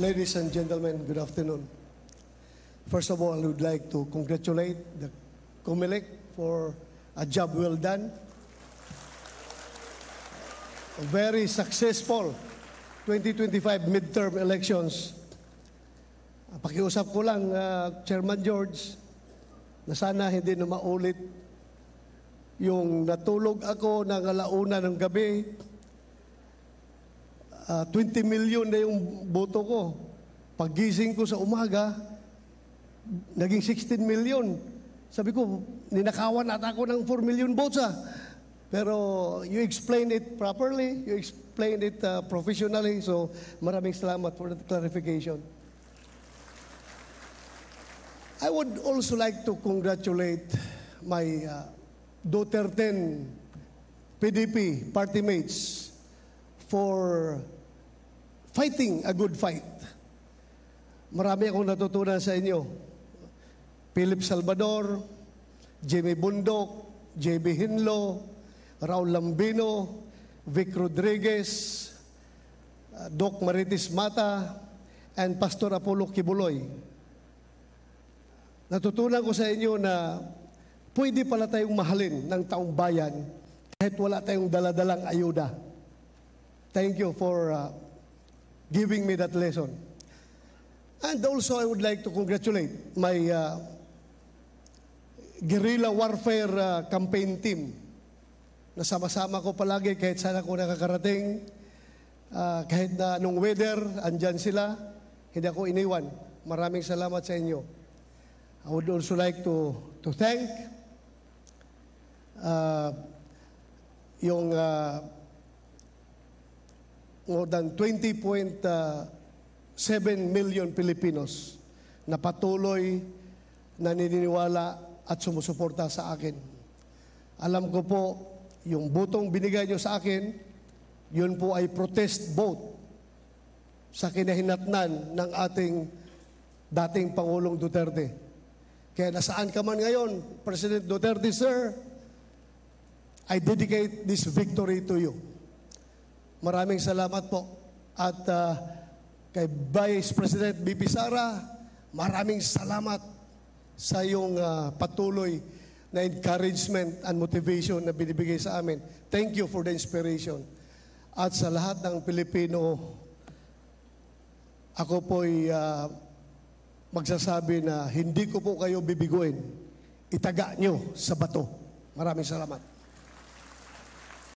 Ladies and gentlemen, good afternoon. First of all, I would like to congratulate the COMELEC for a job well done. A very successful 2025 midterm elections. Pakiusap ko lang, Chairman George, na sana hindi na maulit yung natulog ako ng alauna ng gabi. 20 million na yung boto ko. Paggising ko sa umaga, naging 16 million. Sabi ko, ninakawan ata ako ng 4 million votes Pero you explained it properly, you explained it professionally, so maraming salamat for that clarification. I would also like to congratulate my Duterte PDP party mates for fighting a good fight. Marami akong natutunan sa inyo. Philip Salvador, Jimmy Bundok, JB Hinlo, Raul Lambino, Vic Rodriguez, Doc Maritis Mata, and Pastor Apollo Kibuloy. Natutunan ko sa inyo na pwede pala tayong mahalin ng taong bayan kahit wala tayong daladalang ayuda. Thank you for giving me that lesson. And also, I would like to congratulate my guerrilla warfare campaign team. Nasama-sama ko palagi kahit saan ako nakakarating. Kahit na anong weather, andyan sila. Hindi ako iniwan. Maraming salamat sa inyo. I would also like to thank yung more than 20.7 million Filipinos na patuloy na naniniwala at sumusuporta sa akin. Alam ko po, yung botong binigay nyo sa akin, yun po ay protest vote sa kinahinatnan ng ating dating Pangulong Duterte. Kaya nasaan ka man ngayon, President Duterte, sir, I dedicate this victory to you. Maraming salamat po. At kay Vice President BP Sara, maraming salamat sa iyong patuloy na encouragement and motivation na binibigay sa amin. Thank you for the inspiration. At sa lahat ng Pilipino, ako po'y magsasabi na hindi ko po kayo bibiguin. Itaga nyo sa bato. Maraming salamat.